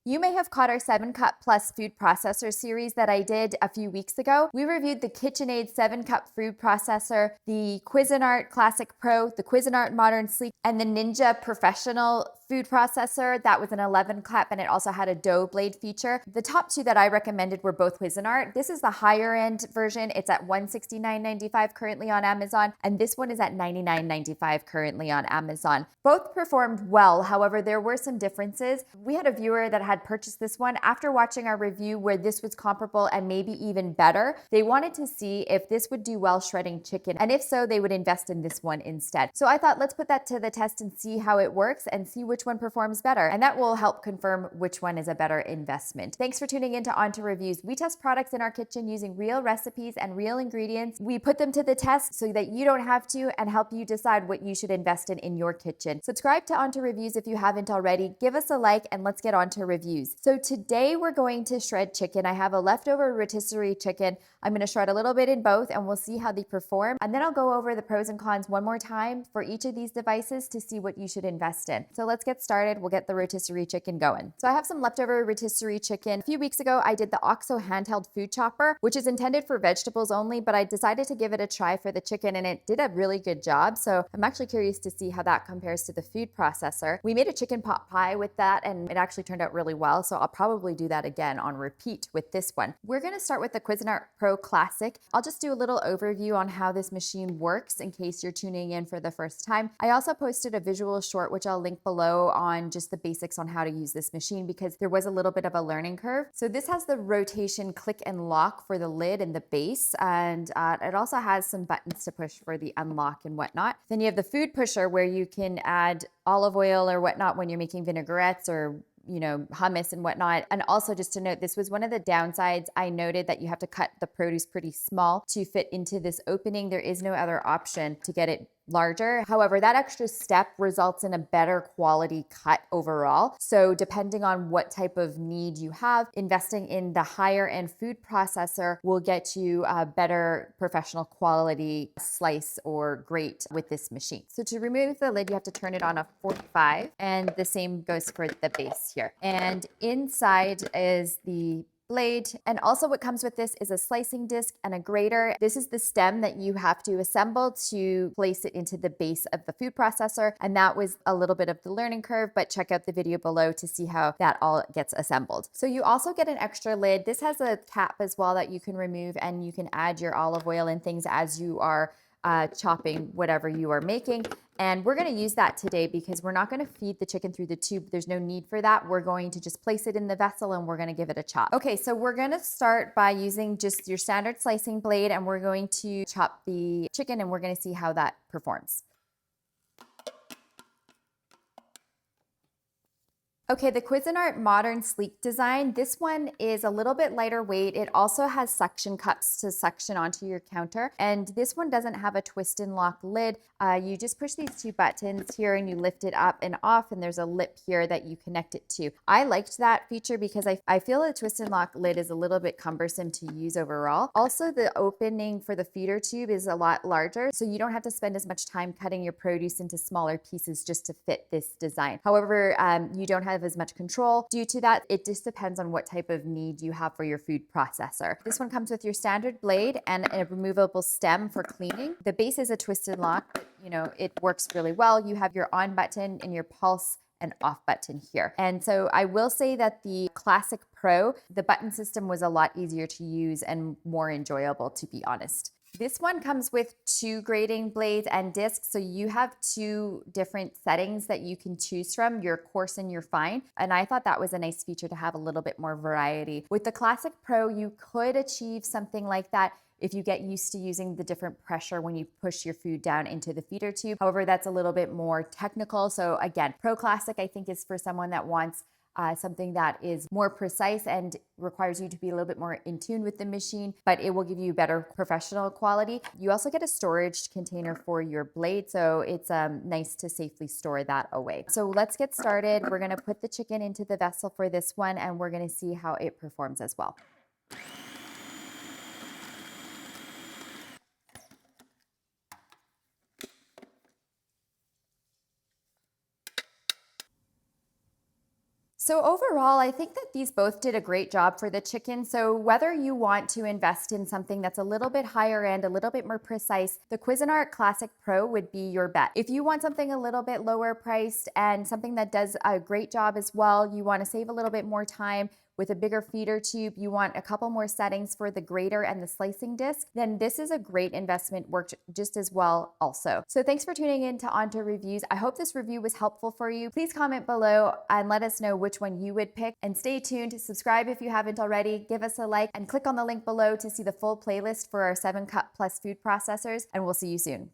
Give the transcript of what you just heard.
You may have caught our 7-Cup Plus food processor series that I did a few weeks ago. We reviewed the KitchenAid 7-Cup food processor, the Cuisinart Classic Pro, the Cuisinart Modern Sleek, and the Ninja Professional food processor. That was an 11-cup, and it also had a dough blade feature. The top two that I recommended were both Cuisinart. This is the higher end version. It's at $169.95 currently on Amazon, and this one is at $99.95 currently on Amazon. Both performed well. However, there were some differences. We had a viewer that had purchased this one after watching our review where this was comparable and maybe even better. They wanted to see if this would do well shredding chicken, and if so, they would invest in this one instead. So I thought, let's put that to the test and see how it works and see which one performs better. And that will help confirm which one is a better investment. Thanks for tuning in to OnToReviews. We test products in our kitchen using real recipes and real ingredients. We put them to the test so that you don't have to, and help you decide what you should invest in your kitchen. Subscribe to OnToReviews if you haven't already. Give us a like and let's get on to reviews. So today we're going to shred chicken. I have a leftover rotisserie chicken. I'm going to shred a little bit in both and we'll see how they perform. And then I'll go over the pros and cons one more time for each of these devices to see what you should invest in. So let's get started. We'll get the rotisserie chicken going. So I have some leftover rotisserie chicken. A few weeks ago, I did the OXO handheld food chopper, which is intended for vegetables only, but I decided to give it a try for the chicken and it did a really good job. So I'm actually curious to see how that compares to the food processor. We made a chicken pot pie with that and it actually turned out really well. So I'll probably do that again on repeat with this one. We're going to start with the Cuisinart Pro Classic. I'll just do a little overview on how this machine works in case you're tuning in for the first time. I also posted a visual short, which I'll link below, on just the basics on how to use this machine because there was a little bit of a learning curve. So this has the rotation click and lock for the lid and the base, and it also has some buttons to push for the unlock and whatnot. Then you have the food pusher where you can add olive oil or whatnot when you're making vinaigrettes or hummus and whatnot. And also just to note, this was one of the downsides. I noted that you have to cut the produce pretty small to fit into this opening. There is no other option to get it larger. However, that extra step results in a better quality cut overall. So depending on what type of need you have, investing in the higher end food processor will get you a better professional quality slice or grate with this machine. So to remove the lid, you have to turn it on a 45, and the same goes for the base here. And inside is the blade. And also what comes with this is a slicing disc and a grater. This is the stem that you have to assemble to place it into the base of the food processor. And that was a little bit of the learning curve, but check out the video below to see how that all gets assembled. So you also get an extra lid. This has a cap as well that you can remove, and you can add your olive oil and things as you are chopping whatever you are making. And we're going to use that today because we're not going to feed the chicken through the tube. There's no need for that. We're going to just place it in the vessel and we're going to give it a chop. Okay, so we're going to start by using just your standard slicing blade, and we're going to chop the chicken and we're going to see how that performs. Okay, the Cuisinart Modern Sleek design, this one is a little bit lighter weight. It also has suction cups to suction onto your counter. And this one doesn't have a twist and lock lid. You just push these two buttons here and you lift it up and off, and there's a lip here that you connect it to. I liked that feature because I feel a twist and lock lid is a little bit cumbersome to use overall. Also, the opening for the feeder tube is a lot larger, so you don't have to spend as much time cutting your produce into smaller pieces just to fit this design. However, you don't have as much control due to that. It just depends on what type of need you have for your food processor. This one comes with your standard blade and a removable stem for cleaning. The base is a twist and lock, but it works really well. You have your on button and your pulse and off button here. And so I will say that the Classic Pro, the button system was a lot easier to use and more enjoyable, to be honest. This one comes with 2 grating blades and discs, so you have 2 different settings that you can choose from, your coarse and your fine, and I thought that was a nice feature to have a little bit more variety. With the Classic Pro, you could achieve something like that if you get used to using the different pressure when you push your food down into the feeder tube. However, that's a little bit more technical. So again, Pro Classic I think is for someone that wants something that is more precise and requires you to be a little bit more in tune with the machine, but it will give you better professional quality. You also get a storage container for your blade, so it's nice to safely store that away. So let's get started. We're gonna put the chicken into the vessel for this one, and we're gonna see how it performs as well. So overall, I think that these both did a great job for the chicken. So whether you want to invest in something that's a little bit higher end, a little bit more precise, the Cuisinart Classic Pro would be your bet. If you want something a little bit lower priced and something that does a great job as well, you want to save a little bit more time with a bigger feeder tube, you want a couple more settings for the grater and the slicing disc, then this is a great investment, worked just as well also. So thanks for tuning in to OnToReviews. I hope this review was helpful for you. Please comment below and let us know which one you would pick. And stay tuned, subscribe if you haven't already, give us a like, and click on the link below to see the full playlist for our 7-Cup Plus food processors, and we'll see you soon.